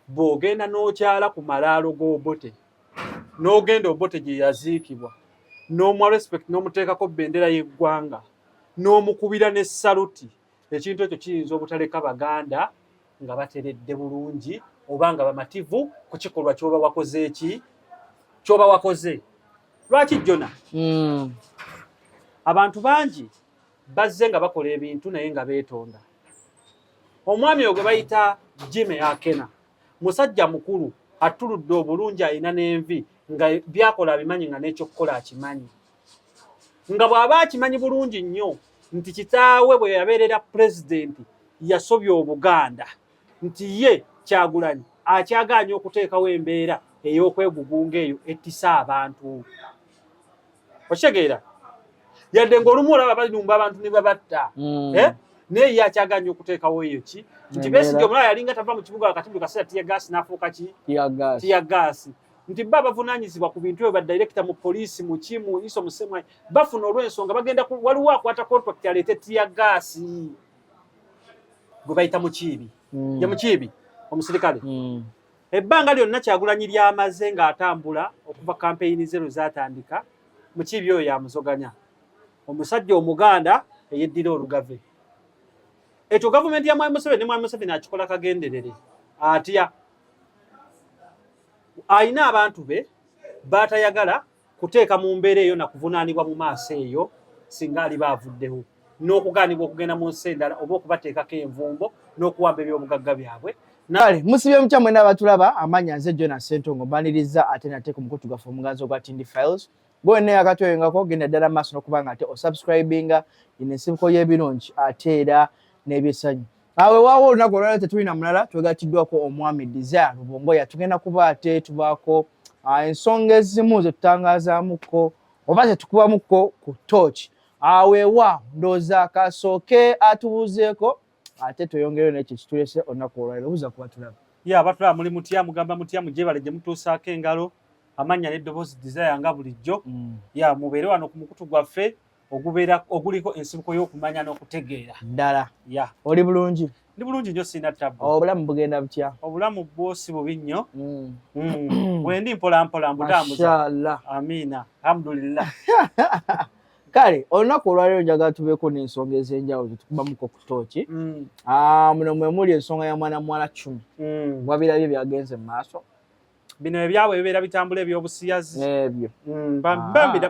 bw'ogenda n'okyala ku malaalo g'Obote n'ogenda Obote gye yaziikibwa n'omuwa respect n'omuteekako bendera y'eggwanga n'omukubira ne saluti, ekintu ekyo kiyinza obutaleka Baganda nga bateredde bulungi oba nga bamativu ku kikolwa ky'oba wakoze ky'oba wakoze. Lwaki Jona? Abantu bangi bazze nga bakola ebintu naye nga beetonda. Omwami ogwe bayita Jimmy Akena, musajja mukulu atuludde obulungi, alina n'envi, nga byakola abimanyi nga n'ekyokukola akimanyi. Nga bw'aba akimanyi bulungi nnyo nti kitaawe bwe yabeerera pulezidenti yasobya Obuganda, nti ye Kyagulanyi akyagaanye okuteekawo embeera ey'okwegugunga eyo ettisa abantu. Okitegeera? Yadde ng'olumu olaba balumba abantu ne babatta. Naye ye akyagaanye okuteekawo eyo ki? Nti Besigye omulala yalinga tava mu kibuga wakati mu kaseera tiyagaasi n'afuuka ki? Tiyagaasi. Nti bo abavunaanyizibwa ku bintu ebyo badirekita mu poliisi mu kimu iso musemwa bafuna olw'ensonga bagenda waliwo akwata contract aleete tiyagaasi. Gwe bayita Mukiibi. Ye Mukiibi omusirikale. Ebbanga lyonna Kyagulanyi lyamaze ng'atambula okuva kampeyini zero zatandika, Mukiibi oyo yamuzoganya. Omusajja Omuganda eyeddira olugave. Ekyo gavumenti ya Mwami Museveni ne Mwami Museveni akikola kagenderere. Atya ayina abantu be batayagala kuteeka mu mbeera eyo na kuvunaanibwa mu maaso eyo singa ali baavuddeho, n'okugaanibwa okugenda mu nsi endala oba okubateekako envumbo n'okuwamba ebyobugagga byabwe. Kale musibye mukyamwe n'abatulaba, amanya nze Jonas Ssentongo mbaniriza ate nate ku mukutu gaffe omuganzo gwa Tindi Files. Gwene akatwengako genda ddala maaso n'okubanga ate osubscribinga ine ensibuko y'ebirungi ate era n'ebyesanyu. Awe waawo olunaku olwaleero tetulina mulala, twegatiddwako Omwami Desire Rubongoya. Tugenda kuba ate tubaako ensonga ezimu ze tutangazaamuko oba ze tukubamuko ku torch. Aweewa ndowooza kasooke atubuuzeeko ate tweyongereyo n'ekyo kitulese olunaku olwaleero. Buuza kuba tulaba. Abatulaba muli mutya, mugamba mutya, mujebale gye mutuusaako engalo, amanya n'eddoboozi Desire nga bulijjo. Mubeere wano ku mukutu gwaffe oguliko ensibuko y'okumanya n'okutegeera. Ddala. Oli bulungi? Ndi bulungi nnyo, sina ttabbo. Obulamu bugenda butya? Obulamu bwosi bubi nnyo. Bwendi mpola mpola mbutambuza. Mashallah. Amiina. Alhamdulillah. Kale olunaku olwaleero njagala tubeeko n'ensonga ez'enjawulo zetukubamuko ku tooki. Muno mwe muli ensonga ya mwana muwala 10. Wabirabye byagenze mu maaso. Bino ebyabwe bibeera bitambula ebyobusiyazi. Ebyo.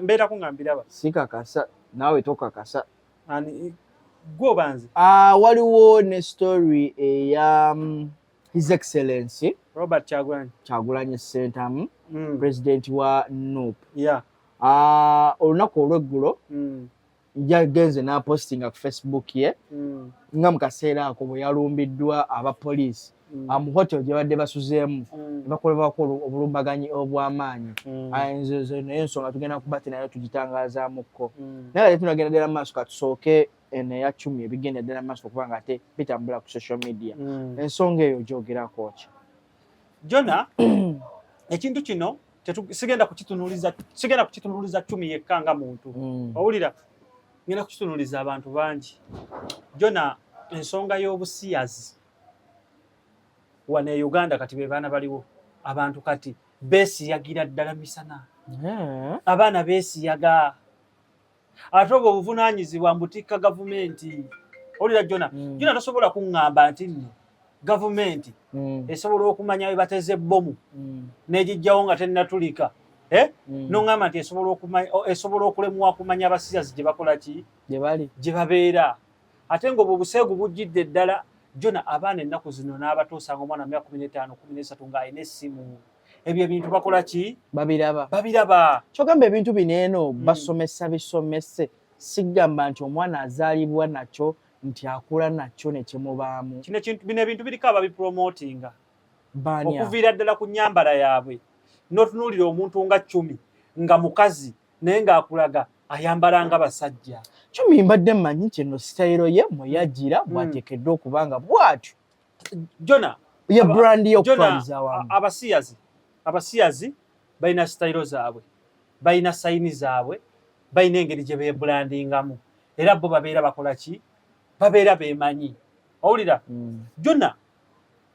Mbeerako nga mbiraba. Sikakasa, naawe tokakasa. Gwo banze. Waliwo ne story eya His Excellency Robert Kyagulanyi Ssentamu, President wa NUP. Olunaku olw'eggulo yagenze n'apostinga ku Facebook ye nga mu kaseera ako bwe yalumbiddwa abapoliisi mu hotel gye badde basuzeemu bakolebwako obulumbaganyi obw'amaanyi. Naye ensonga tugenda kuba ate nayo tugitangazaamuko. Naye ate tunagenda ddala maaso katusooke eno eya 10 ebigenda ddala maaso okubanga ate bitambula ku social media. Ensonga eyo gyogerako ki? Jona, ekintu kino sigenda kukitunuuliza 10 yekka nga muntu. Owulira? Ngenda kukitunuuliza abantu bangi. Jona, ensonga y'obusiyazi wano e Uganda kati be baana baliwo. Abantu kati beesiyagira ddala misana. Abaana beesiyaga. Ate obwo obuvunaanyizibwa mbutikka gavumenti. Owulira Jona? Jona tosobola kuŋŋamba nti nno gavumenti esobola okumanya we bateze ebbomu n'egijjawo nga tennatulika. N'oŋŋamba nti esobola okulemwa kumanya abasiyazi gye bakola ki? Gye babeera. Ate ng'obwo obuseegu bujjidde ddala. Jona, abaana ennaku zino n'abatuusanga omwana 15-13 ng'alina essimu. Ebyo ebintu bakola ki? Babiraba. Kyogamba ebintu bino eno basomesa bisomese. Sigamba nti omwana azaalibwa nakyo nti akula nakyo ne kimubaamu. Bino ebintu biriko ababipromotinga. Okuviira ddala ku nnyambala yaabwe. N'otunuulira omuntu nga 10 nga mukazi naye ng'akulaga ayambala nga basajja. 10 mbadde mmanyi nti eno sitayiro ye mwe yajjira bw'ateekeddwa okubanga bw'atyo. Jona, ye brandi y'okutwaliza awamu. Abasiyazi balina sitayiro zaabwe, balina sayini zaabwe, balina engeri gye beebulandingamu. Era bo babeera bakola ki? Babeera beemanyi. Owulira? Jona,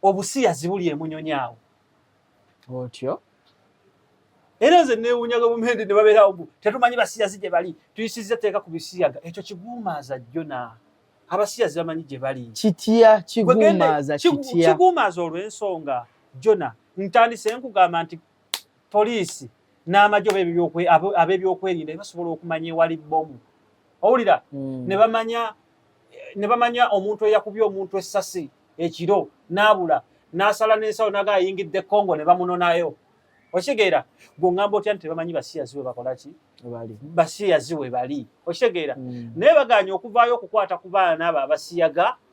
obusiyazi buli emunyonyaawo otyo era nze neewunyaga bumende ne babeerawo tetumanyi basiyazi gye bali tuyisizza teeka ku bisiyaga ekyo kiguumaaza Jona abasiyazi bamanyi gye bali kitya kiguumaaza kitya kiguumaaza olw'ensonga Jona ntandise nkugamba nti poliisi n'amagye ab'ebyokwerinda basobola okumanya ewali bbomu owulira ne bamanya omuntu eyakubye omuntu essasi ekiro n'abula n'asala n'ensawo naga ayingidde Congo ne bamunonayo okitegeera gweŋŋamba otya nti tebamanyi basiyazi we bakola ki basiyazi we bali okitegeera naye baganya okuvaayo okukwata ku baana abo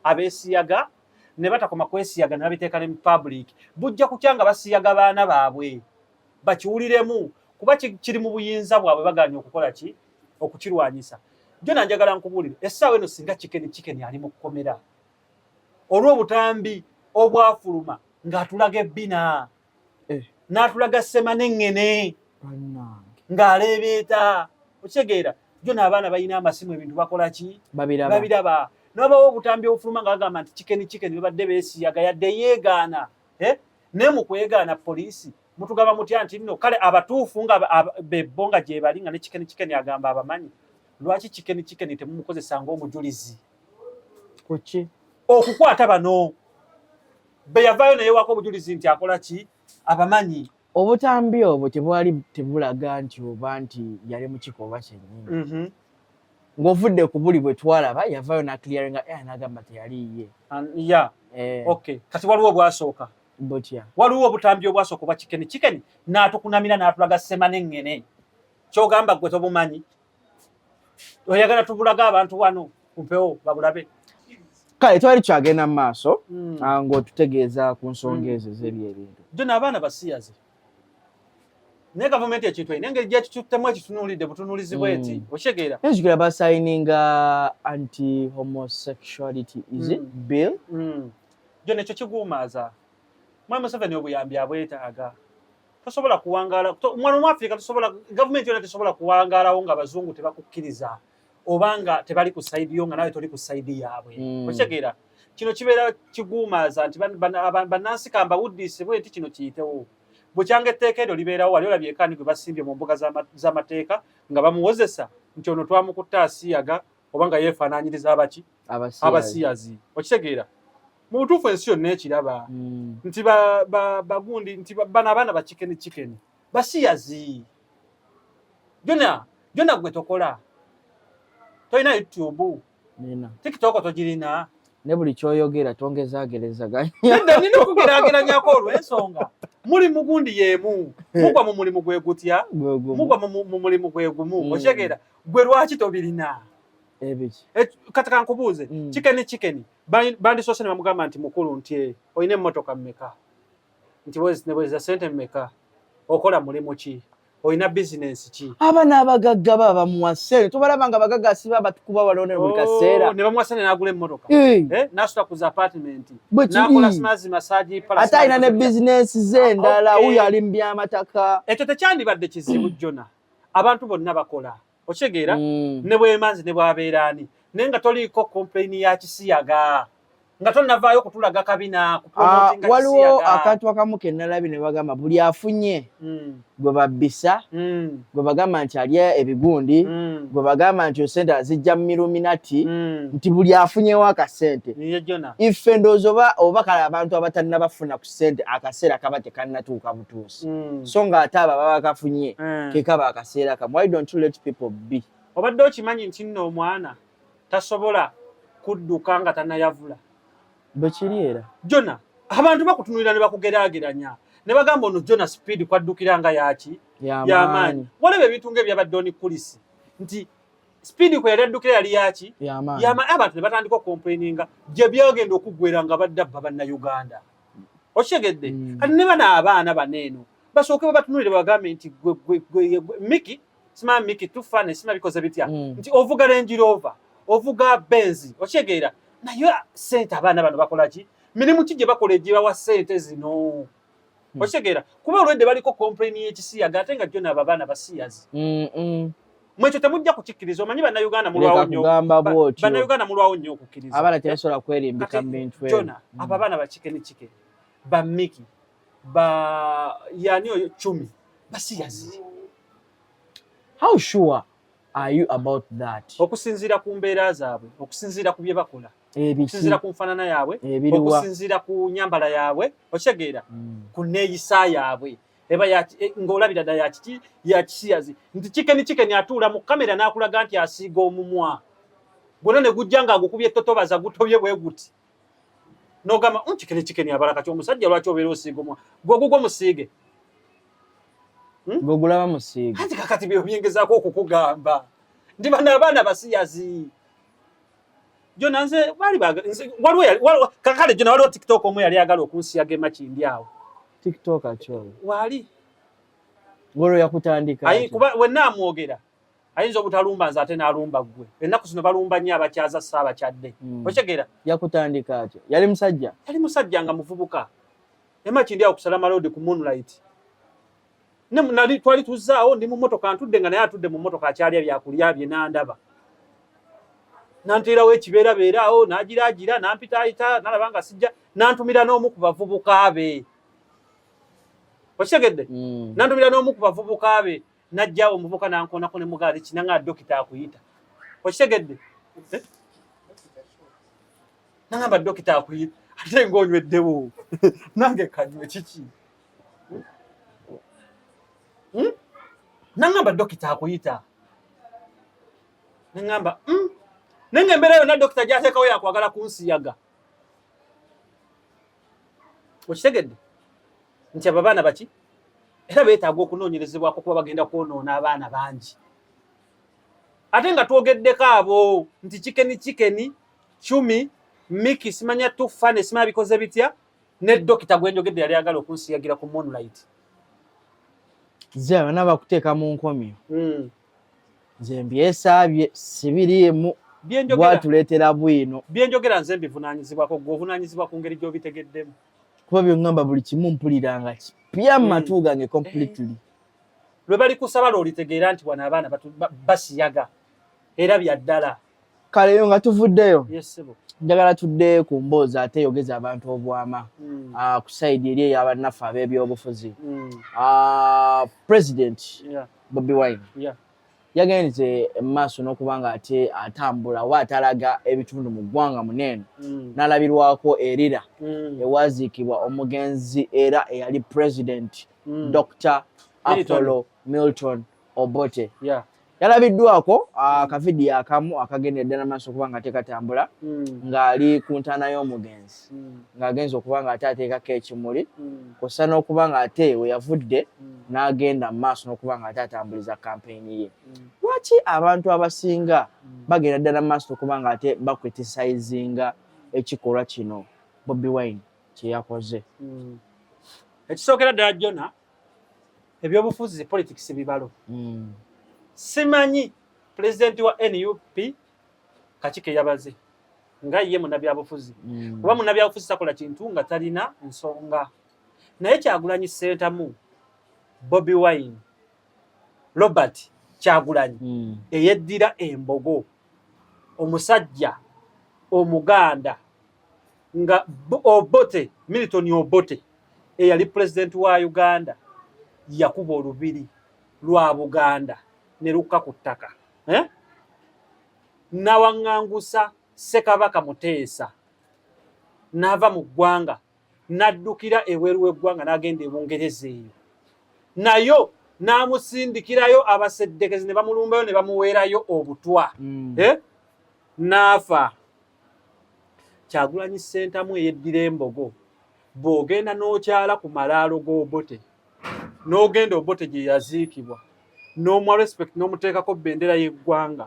abeesiyaga ne batakoma kwesiyaga ne babiteeka ne mu public bujja kutya nga basiyaga baana baabwe bakiwuliremu kuba kiri mu buyinza bwabwe baganya okukola ki okukirwanyisa Jona njagala nkubuulire essaawa eno singa Chicken ali mu kkomera olw'obutambi obwafuluma ng'atulaga ebbina n'atulaga Ssemanengene ng'aleebeeta okitegeera Jona abaana balina amasimu ebintu bakola ki babiraba n'abawo obutambi obufuluma nga bagamba nti Chicken babadde beesiyaga yadde yeegaana naye mu kwegaana poliisi mutugamba mutya nti nno kale abatuufu nga bebbo nga gye bali nga ne Chicken agamba abamanyi lwaki Chicken temumukozesa ng'omujulizi kuki okukwata bano be yavaayo naye wako obujulizi nti akola ki abamanyi obutambi obwo tebwali tebulaga nti oba nti yali mu kikoba kyennyini ng'ovudde ku buli bwe twalaba yavaayo n'akiliyaringa n'agamba teyaliiye okay kati waliwo obwasooka butya waliwo obutambi obwasooka obwa Chicken n'atukunamira n'atulaga Ssemanengene kyogamba gwe tobumanyi oyagala tubulaga abantu wano kumpewo babulabe kale twali kyagenda mu maaso ng'otutegeeza ku nsonga ezo z'ebyo ebintu Jona abaana basiyaze naye gavumenti ekintu erina engeri gyetutemu ekitunuulidde butunuulizi bweti okitegeera enzukira basayininga anti homosexuality is it bill Jona ekyo kiguumaaza Mwami Museveni obuyambi abwetaaga tosobola kuwangaala omwana mu Africa gavumenti yonna tesobola kuwangaalawo nga abazungu tebakukkiriza obanga tebali ku sayidi yo nga nawe toli ku sayidi yaabwe okitegeera kino kibeera kiguumaaza nti bannansi kamba wuddise bwenti kino kiyitewo bukyanga etteeka eryo libeerawo wali olabye ekaani gwe basimbye mu mbuga z'amateeka nga bamuwozesa nti ono twamukutte asiyaga oba nga yeefaanaanyiriza abasiyazi okitegeera mu butuufu ensi yonna ekiraba nti bagundi nti bano abaana ba Chicken basiyazi Jona gwe tokola tolina YouTube TikTok togirina ne buli kyoyogera tongezaagerezaganya nina okugeraageranyako olw'ensonga muli mugundi yeemu mugwa mu mulimu gwe gutya mugwa mu mulimu gwe gumu okitegeera gwe lwaki tobirina ebiki kati kankubuuze Chicken bandisoose ne bamugamba nti mukulu nti olina emmotoka mmeka nti nebweza ssente mmeka okola mulimu ki olina bizinensi ki abaana abagagga baba bamuwase tobalaba nga abagagga asiba batukuba walone buli kaseera ne bamuwase ne n'agula emmotoka n'asula ku apartment n'akola smazi massage ate alina ne bizinensi ze endala uyo ali mu by'amataka ekyo tekyandibadde kizibu Jona abantu bonna bakola okitegeera ne bwemanzi ne bwabeeraani naye nga toliiko complain ya kisiyaga nga tonnavaayo kutulaga kabina kupromotinga waliwo akantu akamu ke nalabye ne bagamba buli afunye gwe babbisa gwe bagamba nti alya ebigundi gwe bagamba nti osente azijja mu Illuminati nti buli afunyewo akasente ife ndowooza oba kale abantu abatalina bafuna ku ssente akaseera kaba tekannatuuka butuusi so ng'ate abo baba bakafunye ke kaba akaseera kamu why don't you let people be obadde okimanyi nti nno omwana tasobola kudduka nga tannayavula bekiri era Jona abantu bakutunulira ne bakugeraageranya ne bagamba ono Jona speed kwaddukira nga yaki y'amaanyi walaba ebintu ng'ebyabadde onikulisi nti speed kwe yali addukira yali yaki y'amaanyi abantu ne batandika okomplaininga gye byagenda okuggwera nga badde abba bannayuganda okitegedde kati ne bano abaana baneeno basooke babatunulire bagambe nti Miki sima Miki tufane sima bikoze bitya nti ovuga Range Rover ovuga Benz okitegera naye sente abaana bano bakola ki mirimu ki gye bakola egibawa sente zino okitegera kuba olwedde baliko complain y'ekisiyaga ate nga Jona abo abaana basiyazi mwekyo temujja kukikkiriza omanyi bannayuganda mulwawo nnyo okukkiriza abaana tebasobola kwerimbika mu bintu Jona abo abaana ba Chicken ba Miki ba yani oyo Chumi basiyazi. How sure are you about that? Okusinzira ku mbeera zaabwe, okusinzira ku bye bakola, okusinzira ku nfanana yaabwe, okusinzira ku nyambala yaabwe, okitegeera ku neeyisa yaabwe eba ng'olabira ddala ya kisiyazi nti Chicken atuula mu kamera n'akulaga nti asiiga omumwa gwonna ne gujja ng'agukubye totobaza gutobye bwe guti n'ogamba Chicken abalaka ky'omusajja lwaki obeera osiiga omumwa gw'ogugwo musiige gw'ogulaba musiige anti kakati byo byengezaako okukugamba ndi bano abaana basiyazi Jona nze waliwo kakale Jona waliwo TikTok omwe yali agala okunsiyaga emakindi awo TikTok acholo wali ngolo yakutandika ayi kuba wenna amwogera ayinza obutalumba nze ate n'alumba ggwe ennaku zino balumba nnyo abakyaza saaba kyadde okitegeera yakutandika atyo yali musajja nga muvubuka emakindi awo kusala malodi ku Moonlight nali twali tuzaawo ndi mu mmotoka ntudde nga naye atudde mu mmotoka akyalya byakulya bye nandaba nanteerawo ekibeerabeera awo n'agiraagira nampitaayita nalaba nga sijja nantumira n'omu ku bavubuka be okitegedde nantumira n'omu ku bavubuka be najja omuvubuka nankoonako ne mugaali kinanga dokita akuyita okitegedde nangamba dokita akuyita ate ng'onyweddeo nange kanywe kiki nangamba dokita akuyita nangamba nange embeera yonna dokita gy'ateekawo yakwagala kunsiyaga okitegedde nti abo abaana baki era beetaaga okunoonyerezebwako kuba bagenda kwonoona abaana bangi ate nga twogeddeko abo nti Chicken Chumi Miki simanya tufa ne simanya bikoze bitya ne dokita gwe njogedde yali agala okunsiyagira ku Moonlight ze abana bakuteeka mu nkomyo nze mbyesaabye sibiriimu bwatuleetera bwino byenjogera nze mbivunaanyizibwako gwe ovunaanyizibwa ku ngeri gy'obitegeddemu kuba byongamba buli kimu mpuliranga kipya mu matu gange completely lwe bali kusaba lw'olitegeera nti wano abaana basiyaga era bya ddala kale yo nga tuvuddeyo yesebo njagala tudde ku mboozi ate yogeza abantu obwama ku sayidi eri ey'abannaffe ab'ebyobufuzi President Bobi Wine yagenze maaso n'okuba nga ate atambula wa atalaga ebitundu mu ggwanga munene n'alabirwako erira ewaziikibwa omugenzi era eyali President Dr. Apollo Milton Obote yalabiddwako akavidiyo akamu akagenda ddala maaso okuba nga tekatambula ng'ali ku ntaana y'omugenzi ng'agenza okuba nga ate ateekako ekimuli kw'ossa n'okuba nga ate we yavudde n'agenda mu maaso n'okuba nga ate atambuliza kampeyini ye lwaki abantu abasinga bagenda ddala mu maaso okuba nga ate bakritisayizinga ekikolwa kino Bobi Wine kye yakoze ekisookera ddala Jona ebyobufuzi politics bibalo simanyi pulezidenti wa NUP Kachike yabaze nga ye munnabyabufuzi kuba munnabyabufuzi takola kintu nga talina nsonga naye Kyagulanyi Ssentamu Bobi Wine Robert Kyagulanyi eyeddira embogo omusajja omuganda nga Obote Milton Obote eyali pulezidenti wa Uganda yakuba olubiri lwa Buganda ne lukka ku ttaka nawaŋŋangusa Ssekabaka Muteesa n'ava mu ggwanga n'addukira ebweru w'eggwanga n'agenda e Bungereza eyo nayo n'amusindikirayo abaseddekezi ne bamulumbayo ne bamuweerayo obutwa n'afa Kyagulanyi Ssentamu eyeddira embogo bw'ogenda n'okyala ku malaalo g'Obote n'ogenda Obote gye yaziikibwa n'omwa respect n'omuteekako bendera y'eggwanga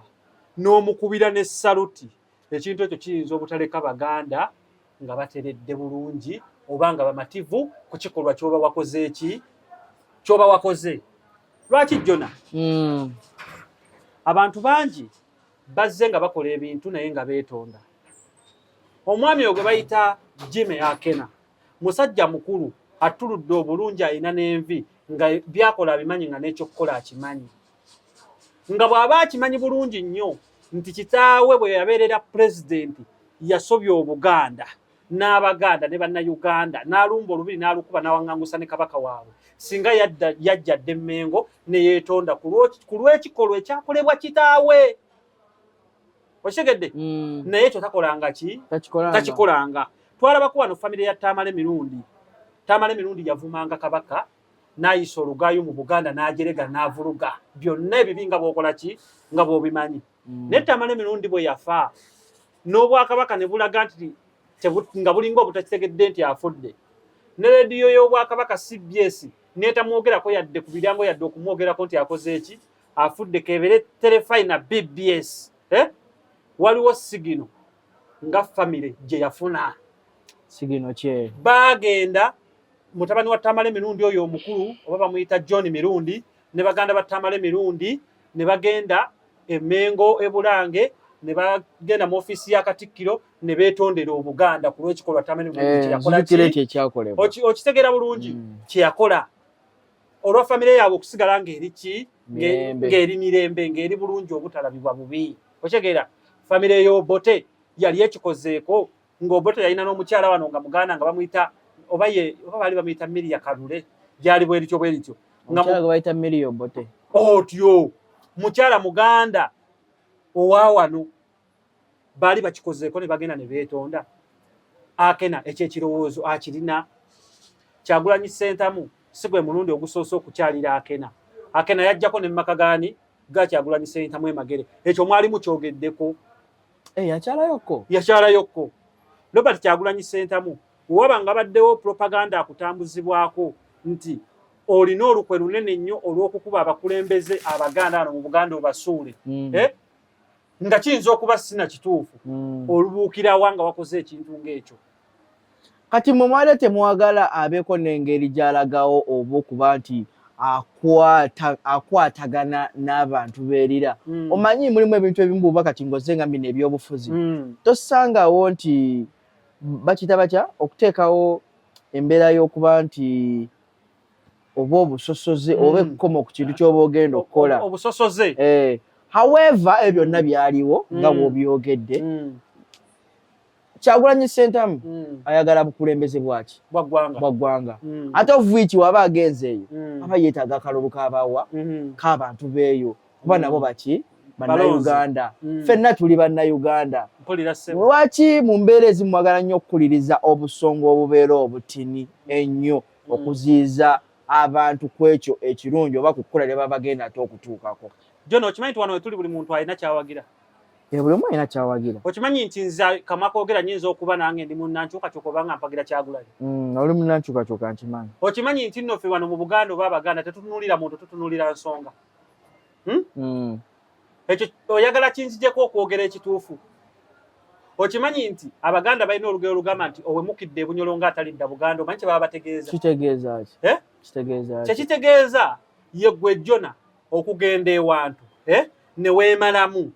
n'omukubira ne saluti ekintu ekyo kiyinza obutaleka Baganda nga bateredde bulungi oba nga bamativu ku kikolwa ky'oba wakoze ky'oba wakoze lwaki Jona abantu bangi bazze nga bakola ebintu naye nga beetonda omwami ogwe bayita Jimmy Akena musajja mukulu atuludde obulungi ayina n'envi nga byakola abimanyi nga n'ekyokukola akimanyi nga bw'aba akimanyi bulungi nnyo nti kitaawe bwe yabeerera pulezidenti yasobya Obuganda n'Abaganda ne Bannayuganda n'alumba olubiri n'alukuba n'awaŋŋangusa ne kabaka waabwe singa yajjadde Mmengo ne yeetonda ku lw'ekikolwa ekyakolebwa kitaawe okitegedde naye ekyo takolanga ki takikolanga twalabako wano famire ya Tamale Mirundi yavumanga kabaka n'ayisa olugaayo mu Buganda n'ajerega n'avuluga byonna ebibi nga bw'okola ki nga bw'obimanyi naye Tamale Mirundi bwe yafa n'Obwakabaka ne bulaga nti nga bulinga obutakitegedde nti afudde ne rediyo y'Obwakabaka CBS netamwogerako yadde ku biryango yadde okumwogerako nti akoze eki afudde kebere Terefayina BBS waliwo sigino nga famire gye yafuna sigino kye bagenda mutabani wa Tamale Mirundi oyo omukulu oba bamuyita John Mirundi ne baganda ba Tamale Mirundi ne bagenda Emmengo ebulange ne bagenda mu ofisi ya Katikkiro ne beetondera Obuganda ku lw'ekikolwa Tamale Mirundi kyeyakola okitegera bulungi kyeyakola olwa famire yaabwe okusigala ng'eri mirembe ng'eri bulungi obutalabibwa bubi okitegera famire y'Obote yali ekikozeeko ng'Obote yalina n'omukyala wano nga muganda nga bamuyita oba baali bamuyita Miria Kalule gyali bwerityo omukyala gwe bayita Miria Obote otyo mukyala muganda owa wano baali bakikozeeko ne bagenda ne beetonda Akena ekyekirowoozo akirina Kyagulanyi Ssentamu si gwe mulundi ogusoose okukyalira Akena yajjako ne Makagaani ga Kyagulanyi Ssentamu emagere ekyo mwalimu kyogeddeko yakyalayokko Robert Kyagulanyi Ssentamu waba nga baddewo propaganda akutambuzibwako nti olina olukwe lunene nnyo olw'okukuba abakulembeze Abaganda wano mu Buganda obasuule nga kiyinza okuba sina kituufu olubuukirawa nga wakoze ekintu ng'ekyo kati mwe mwali temwagala abeeko n'engeri gy'alagawo oba okuba nti akwatagana n'abantu beerira omanyi mulimu ebintu ebimu buba kati ng'ozze nga bino ebyobufuzi tosangawo nti bakita batya okuteekawo embeera y'okuba nti oba obusosoze oba ekkomo ku kintu ky'oba ogenda okukola obusosoze however ebyo byonna byaliwo nga bw'obyogedde Kyagulanyi Ssentamu ayagala bukulembeze bwaki bwaggwanga ate ovuiki waba agenze eyo aba yeetaaga akalulu k'abawa k'abantu beeyo kuba nabo baki Bannayuganda ffenna tuli Bannayuganda lwaki mu mbeera ezimu mwagala nnyo okukuliriza obusongo obubeera obutini ennyo okuziyiza abantu ku ekyo ekirungi oba ku kkola lye baba bagenda ate okutuukako John okimanyi nti wano wetuli buli muntu alina kyawagira buli omu alina kyawagira okimanyi nti nze Kamakogera nyinza okuba nange ndi munnankyukakyuka oba nga mpagira Kyagulanyi oli munnankyukakyuka nkimanyi okimanyi nti nno ffe wano mu Buganda oba Abaganda tetutunuulira muntu tutunuulira nsonga ekyo oyagala kinzijeko okwogera ekituufu okimanyi nti Abaganda balina olugero olugamba nti owemukidde ebunyolo ng'atalidda Buganda omanyi kye baba bategeeza kyekitegeeza ye ggwe Jona okugenda ewantu ne weemalamu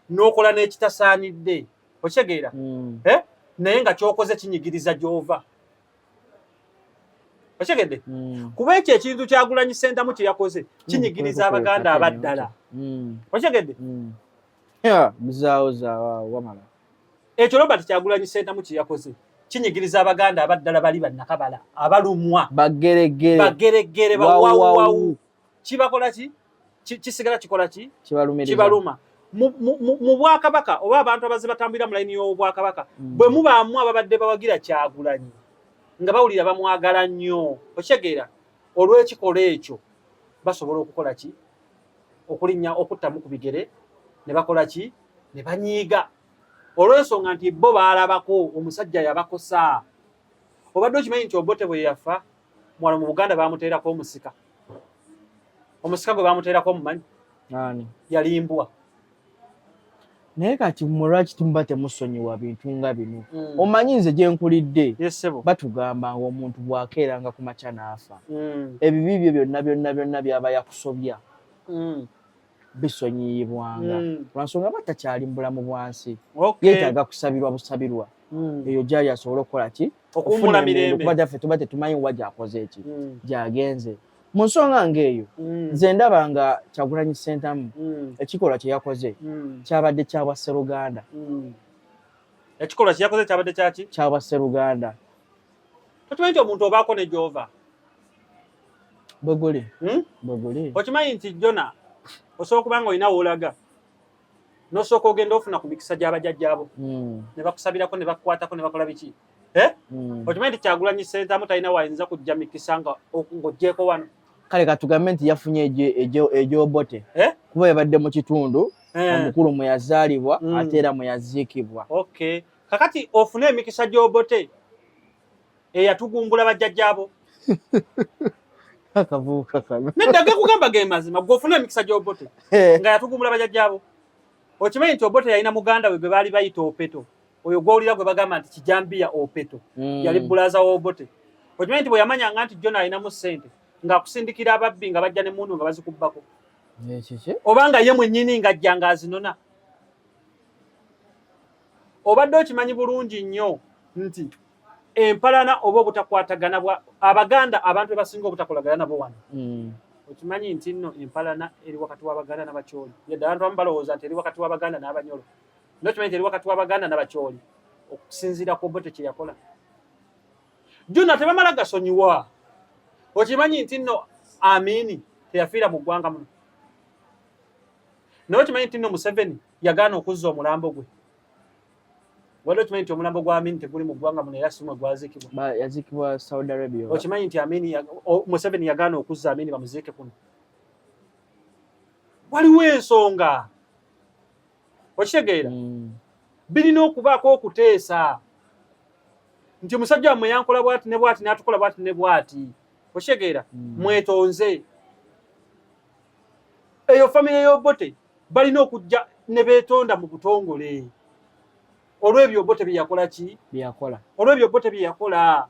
n'okola n'ekitasaanidde okitegeera naye nga kyokoze kinyigiriza gy'ova okitegeedde kuba ekyo ekintu Kyagulanyi Ssentamu kye yakoze kinyigiriza Abaganda abaddala okitegeedde wamala ekyo Robert Kyagulanyi Ssentamu kye yakoze kinyigiriza Abaganda abaddala bali bannakabala abalumwa bageregere bawawuwawu kibakola ki kisigala kikola ki kibaluma mu Bwakabaka oba abantu abazze batambulira mu layini y'Obwakabaka bwe mubaamu ababadde bawagira Kyagulanyi nga bawulira bamwagala nnyo okitegeera olw'ekikolwa ekyo basobola okukola ki okulinnya okuttamu ku bigere ne bakola ki ne banyiiga olw'ensonga nti bo baalabako omusajja yabakosa obadde okimanyi nti Obote bwe yafa mwala mu Buganda baamuteerako omusika gwe baamuteerako omumanyi yalimbwa naye kati mulwaki tumuba temusonyiwa bintu nga bino omanyi nze gye nkulidde batugamba ng'omuntu bw'akeeranga ku makya n'afa ebibi byo byonna byaba yakusobya bisonyiyibwanga lwansonga batakyali mu bulamu bwansi yeetaaga kusabirwa busabirwa eyo gyali asobole okukola ki okuwummula mirembe kuba gyaffe tuba tetumanyi wa gyakoze eki gyagenze mu nsonga ng'eyo nze ndaba nga Kyagulanyi Ssentamu ekikolwa kye yakoze kyabadde kya Bwasseruganda ekikolwa kiyakoze kyabadde kyaki kyaba Sseruganda tokimanyi nti omuntu obaako ne gy'ova bweguli bweguli okimanyi nti Jona osobola okuba nga olina woolaga n'osooka ogenda ofuna ku mikisa gy'abajjajjaabo ne bakusabirako ne bakukwatako ne bakola biki okimanyi nti Kyagulanyi Ssentamu talina waayinza kujja mikisa ng'oggyeko wano kale katugambe nti yafunye egy'Obote kuba yabadde mu kitundu omukulu mwe yazaalibwa ate era mwe yaziikibwa. Okay, kakati ofune emikisa gy'Obote eyatugumbula bajjajjaabo akavubuka kano nedda ge kugamba ge mazima gw'ofune emikisa gy'Obote nga yatugumbula bajjajjaabo. Okimanyi nti Obote yalina muganda we gwe baali bayita Opeto, oyo gw'owulira gwe bagamba nti Kijambiya Opeto yali bulaaza w'Obote. Okimanyi nti bwe yamanyanga nti Jona alinamu ssente ng'akusindikira ababbi nga bajja n'emmundu nga bazikubbako oba nga ye mwennyini ng'ajja ng'azinona. Obadde okimanyi bulungi nnyo nti empalana oba obutakwatagana Abaganda abantu bebasinga obutakolagana nabo wano. Okimanyi nti nno empalana eri wakati w'Abaganda n'Abakyoli. Yadde abantu abamu balowooza nti eri wakati w'Abaganda n'Abanyolo. N'okimanyi nti eri wakati w'Abaganda n'Abakyoli okusinziira ku Obote kye yakola. Jona tebamala gasonyiwa. Okimanyi nti nno Amini teyafiira mu ggwanga muno. Naye okimanyi nti nno Museveni yagaana okuzza omulambo gwe. Wadde okimanyi nti omulambo gwa Amini teguli mu ggwanga muno era si mwe gwazikibwa. Yazikibwa Saudi Arabia. Okimanyi nti Museveni yagaana okuzza Amini bamuziike kuno. Waliwo ensonga. Okitegeera? Birina okubaako okuteesa nti omusajja wammwe yankola bwati ne bwati n'atukola bwati ne bwati. Okitegeera? Mwetonze. Eyo famire y'Obote balina okujja ne beetonda mu butongole olw'ebyo Obote bye yakola ki? Olw'ebyo Obote bye yakola.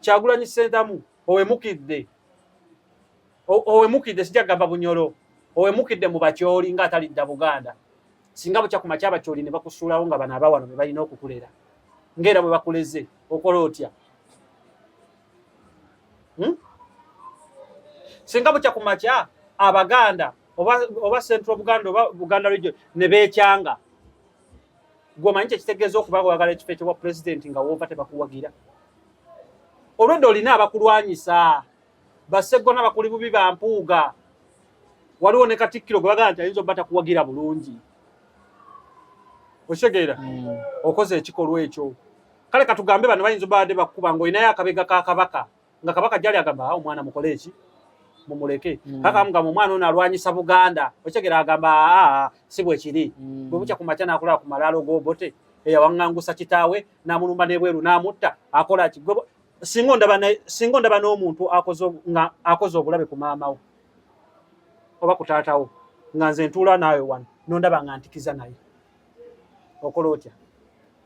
Kyagulanyi Ssentamu owemukidde sijja kugamba Bunyolo, owemukidde mu Bakyoli ng'atalidda Buganda singa bukya ku makya Abakyoli ne bakusuulawo nga bano abawano be balina okukulera ng'era bwe bakuleze okola otya? Singa bukya ku makya Abaganda oba Central Buganda oba Buganda region ne beekyanga, gw'omanyi kyekitegeeza okuba wagala ekifo ekyo bwa pulezidenti nga woova tebakuwagira. Olwedda olina abakulwanyisa Bassegona bakuli bubi bampuuga. Waliwo ne Katikkiro gwe bagamba nti ayinza obba takuwagira bulungi. Okitegeera? Okoze ekikolwa ekyo. Kale katugambe bano bayinza obba badde bakuba ng'olinayo akabega ka Kabaka nga Kabaka gyali agamba omwana mukole eki mumuleke. Kaka mugamba omwana ono alwanyisa Buganda. Okitegeera agamba si bwe kiri. Bwe bukya ku makya n'akulaba ku malaalo g'Obote eyawaŋŋangusa kitaawe n'amulumba n'ebweru n'amutta akola ki? Singa ondaba n'omuntu akoze obulabe ku maama wo oba ku taatawo nga nze ntuula naawe wano n'ondaba nga ntikiza naye okola otya?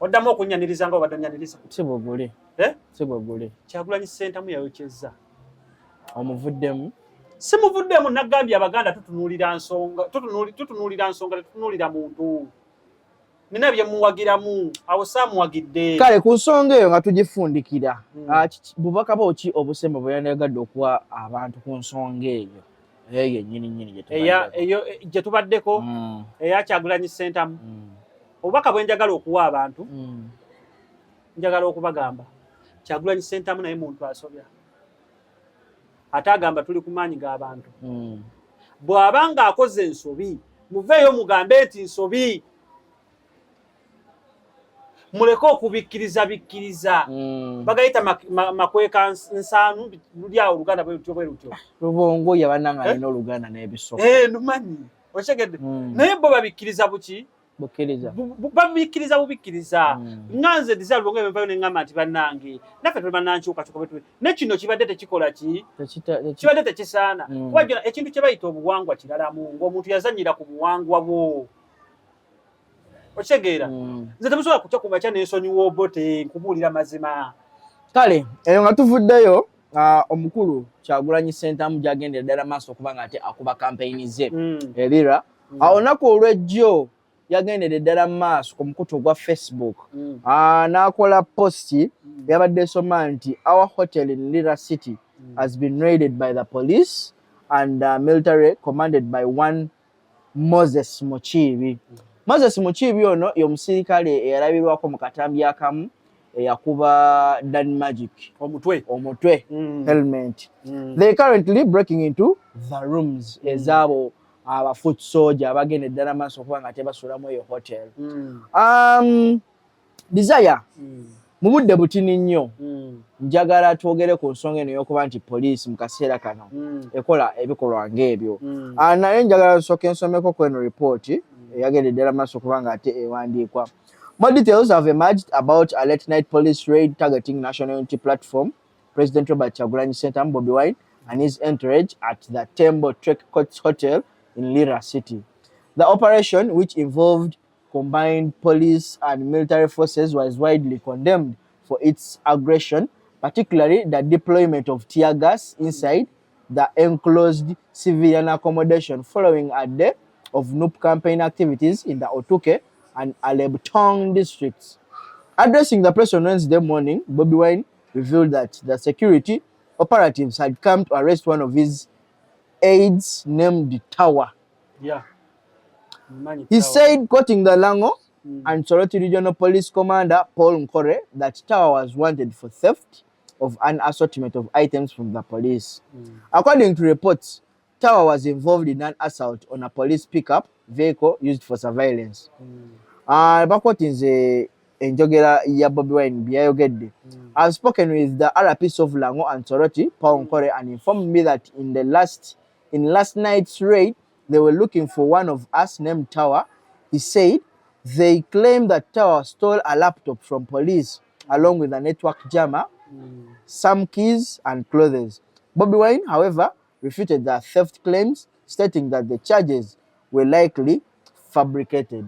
Oddamu okunnyaniriza nga obadde onnyaniriza? Si bwe guli. Si bwe guli. Kyagulanyi Ssentamu yayokyezza. Omuvuddemu? Si muvuddemu, naggambye Abaganda tutunuulira nsonga tetutunuulira muntu. Nina bye muwagiramu awo saamuwagidde. Kale ku nsonga eyo nga tugifundikira bubaka bwoki obusembe bwe yandiyagadde okuwa abantu ku nsonga eyo yennyini gye tubaddeko eya Kyagulanyi Ssentamu? Obubaka bwe njagala okuwa abantu njagala okubagamba Kyagulanyi Ssentamu naye muntu asobya ate agamba tuli ku maanyi g'abantu. Bw'aba ng'akoze ensobi muveeyo mugambe nti nsobi. Muleke okubikkiriza bagayita makweka nsaanu luli awo Oluganda bwe lutyo. Lubongo yabananga alina Oluganda n'ebisoko. Numanyi okitegedde. Naye bo babikkiriza buki? Babikkiriza bubikkiriza. Nganze ndiza Lubongo ebivayo ne ngamba nti bannange naffe tuli bannankyukakyuka betu ne kino kibadde tekikola ki? Kibadde tekisaana. Kuba ekintu kye bayita obuwangwa kiralamu ng'omuntu yazannyira ku buwangwa bwo. Okitegeera? Nze temusobola kutya ku makya n'ensonyiwa Obote nkubuulira mazima. Kale eyo nga tuvuddeyo omukulu Kyagulanyi Ssentamu gy'agendera ddala maaso okuba nga ate akuba kampeyini ze ebira. Olunaku olw'ejjo yagendera ddala maaso ku mukutu ogwa Facebook n'akola posti yabadde esoma nti our hotel in Lira City has been raided by the police and military commanded by one Moses Mukiibi. Moses Mukiibi ono ye omusirikale eyalabirwako mu katambi akamu eyakuba Dan Magic omutwe helmet. They currently breaking into the rooms ezabo foot soldier abagenda ddala maaso okuba nga tebasulamu eyo hotel. Desire mu budde butini nnyo njagala twogere ku nsonga eno y'okuba nti poliisi mu kaseera kano ekola ebikolwa ng'ebyo. Naye njagala nsooka ensomeko ku eno ripooti eyagenda ddala maaso okuba nga ate ewandiikwa. More details have emerged about a late night police raid targeting National Unity Platform, President Robert Kyagulanyi Ssentamu Bobi Wine, and his entourage at the Tembo Trek Hotel in Lira City. The operation, which involved combined police and military forces, was widely condemned for its aggression, particularly the deployment of tear gas inside the enclosed civilian accommodation following a day of NUP campaign activities in the Otuke and Aleb Tong districts. Addressing the press on Wednesday morning, Bobi Wine revealed that the security operatives had come to arrest one of his aides named Tawa. He said, quoting the Lango and Soroti Regional Police Commander Paul Nkore, that Tawa was wanted for theft of an assortment of items from the police. According to reports, Tawa was involved in an assault on a police pickup vehicle used for surveillance. Bakotinze enjogera ya Bobi Wine byayogedde. I've spoken with the RPs of Lango and Soroti, Paul Nkore, and informed me that in last night's raid, they were looking for one of us named Tawa. He said they claimed that Tawa stole a laptop from police along with a network jammer, some keys and clothes. Bobi Wine, however, refuted the theft claims, stating that the charges were likely fabricated.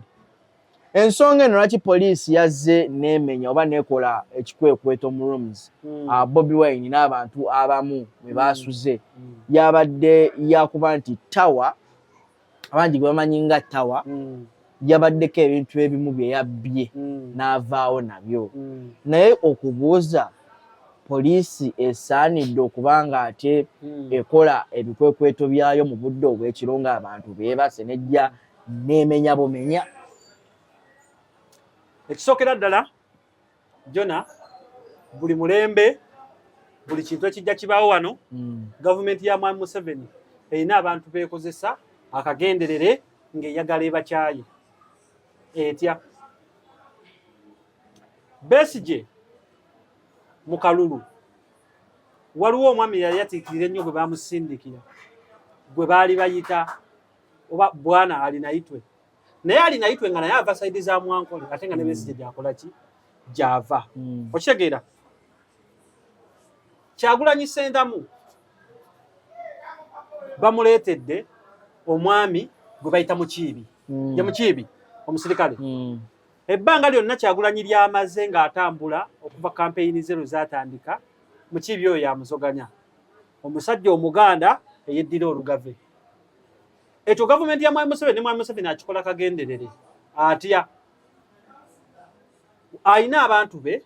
Ensonga eno lwaki poliisi yazze n'emenya oba n'ekola ekikwekweto mu rooms Bobi Wine n'abantu abamu bwe baasuze yabadde yakuba nti Tawa abangi gwe bamanyi nga Tawa yabaddeko ebintu ebimu bye yabbye n'avaawo nabyo. Naye okubuuza poliisi esaanidde okuba nga ate ekola ebikwekweto byayo mu budde obw'ekiro ng'abantu beebase nejja n'emenya bumenya. Ekisookera ddala Jona, buli mulembe buli kintu ekijja kibaawo wano gavumenti ya Mwami Museveni erina abantu beekozesa akagenderere ng'eyagala ebakyaye etya. Besigye mu kalulu waliwo omwami yali yatiikirira ennyo gwe baamusindikira gwe baali bayita oba bwana Alinayitwe. Naye Alinayitwe nga naye ava sayidi za Mwankole ate nga ne Besigye gyakola ki gy'ava. Okitegeera Kyagulanyi Ssentamu bamuleetedde omwami gwe bayita Mukiibi. Ye Mukiibi omusirikale. Ebbanga lyonna Kyagulanyi lyamaze ng'atambula okuva kampeyini zero zatandika, Mukiibi oyo yamuzoganya. Omusajja Omuganda eyeddira olugave. Ekyo gavumenti ya Mwami Museveni ne Mwami Museveni akikola kagenderere atya. Ayina abantu be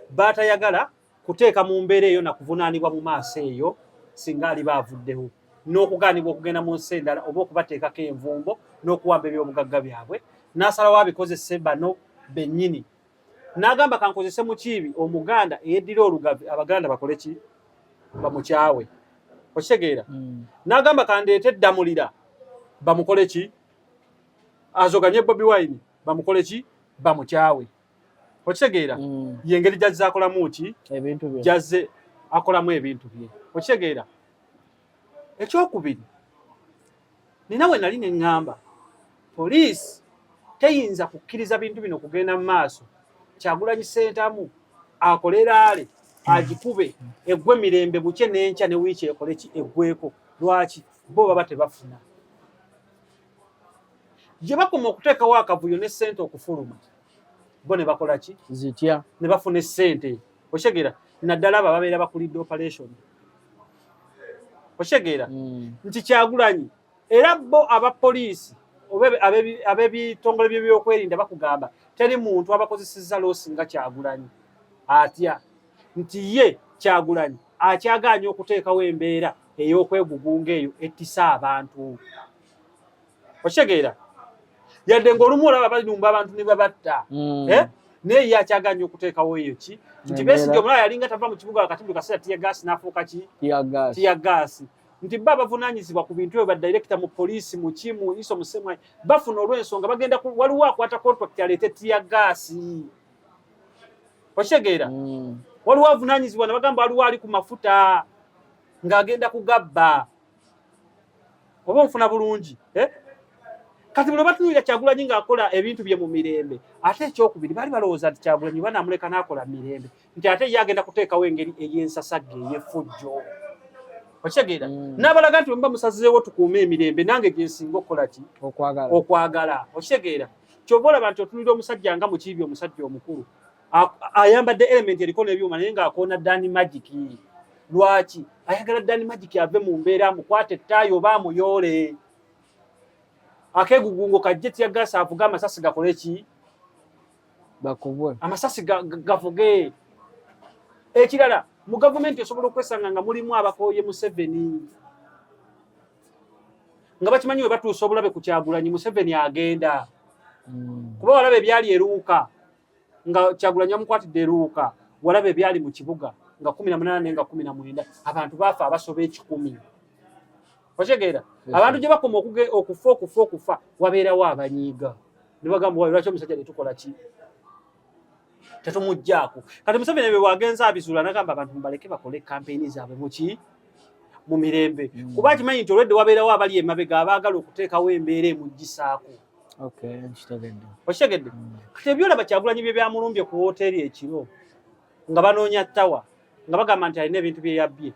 baatayagala kuteeka mu mbeera eyo na kuvunaanibwa mu maaso eyo singa ali baavuddeho, n'okugaanibwa okugenda mu nsi endala oba okubateekako envumbo n'okuwamba ebyobugagga byabwe. N'asalawo abikozese bano bennyini. N'agamba kankozese Mukiibi Omuganda eyeddira olugave Abaganda bakole ki? Bamukyawe. Okitegeera? N'agamba kandeete Eddamulira bamukole ki? Azoganye Bobi Wine bamukole ki? Bamukyawe. Okitegeera? Yengeri jazze akolamu ki? Ebintu bye. Jazze akolamu ebintu bye. Okitegeera? Ekyokubiri, ninawe nali ne ŋŋamba poliisi teyinza kukkiriza bintu bino kugenda mu maaso. Kyagulanyi Ssentamu akoleraale agikube eggwe mirembe bukye n'enkya ne wiiki ekole ki eggweko. Lwaki? Bo baba tebafuna. Gye bakoma okuteekawo akavuyo ne ssente okufuluma, bo ne bakola ki? Zitya. Ne bafuna essente. Okitegeera? Naddala abo ababeera bakulidde operation. Okitegeera? Nti Kyagulanyi era bo abapoliisi oba ab'ebitongole by'ebyokwerinda bakugamba teri muntu abakozesezza loosi nga Kyagulanyi atya. Nti ye Kyagulanyi akyagaanye okuteekawo embeera ey'okwegugunga eyo ettisa abantu. Okitegeera? yadde ng'olumu olaba balumba abantu ne babatta naye ye akyaganya okuteekawo eyo ki nti Besigye omulala yalinga tava mu kibuga wakati mu kaseera tiyagaasi n'afuuka ki tiyagaasi nti bo abavunaanyizibwa ku bintu ebyo badirekita mu poliisi mu kimu iso musemwa bafuna olw'ensonga bagenda waliwo akwata contract aleete tiyagaasi okitegeera waliwo avunaanyizibwa ne bagamba waliwo ali ku mafuta ng'agenda kugabba oba onfuna bulungi kati bino batunuulira Kyagulanyi ng'akola ebintu bye mu mirembe ate ekyokubiri baali balowooza nti Kyagulanyi banaamuleka n'akola mirembe nti ate ye agenda kuteekawo engeri ey'ensasagge ey'effujjo okitegeera n'abalaga nti bwe muba musazizeewo tukuume emirembe nange gye nsinga okukola ki okwagala okitegeera kyova olaba nti otunuulira omusajja nga mukiibi omusajja omukulu ayambadde element eriko n'ebyuma naye ng'akoona Danny Magic lwaki ayagala Danny Magic ave mu mbeera amukwate ettaayi oba amuyoole akegugungo kajje tiyagaasi avuga amasasi gakole ki bakubwe amasasi gavuge ekirala mu gavumenti osobola okwesanga nga mulimu abakooye Museveni nga bakimanyi we batuusa obulabe ku Kyagulanyi Museveni agenda kuba walabe ebyali eruuka nga Kyagulanyi amukwatidde eruuka walabe ebyali mu kibuga nga 18 nga 19 abantu baafa abasoba 1,000 okitegeera abantu gye bakoma okufa wabeerawo abanyiiga ne bagamba lwaki omusajja tetukola ki tetumugjaako kati Museveni bwe wagenza abizuula n'agamba abantu mubaleke bakole kampeyini zaabwe mu mirembe kuba akimanyi nti olwedde wabeerawo abali emabega abaagala okuteekawo embeera emuggisaako okitegedde kati ebyolaba Kyagulanyi bye byamulumbye ku woteeri ekiro nga banoonya ttawa nga bagamba nti alina ebintu bye yabbye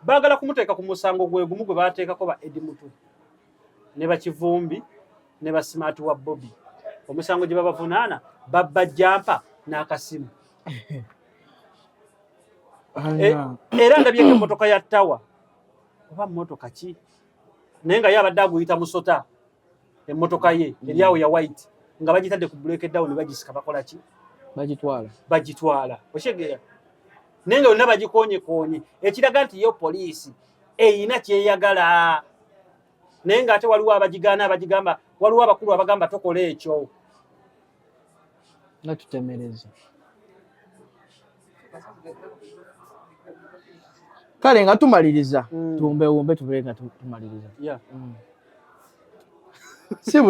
baagala kumuteeka ku musango gwe gumu gwe baateekako ba Eddie Mutu ne Bakivumbi ne ba Smart wa Bobby omusango gye babavunaana babba jampa n'akasimu era ndabyeko emmotoka ya ttawa oba mmotoka ki naye nga ye abadde aguyita musota emmotoka ye eryawo ya white nga bagitadde ku break down ne bagisika bakola ki bagitwala okitegeera naye nga yonna bagikonyekonye ekiraga nti yo poliisi eyina kyeyagala naye ng'ate waliwo abagigaana abagigamba waliwo abakulu abagamba tokola ekyo natutemereza kale nga tumaliriza tuwumbewumbe tubeere nga tumaliriza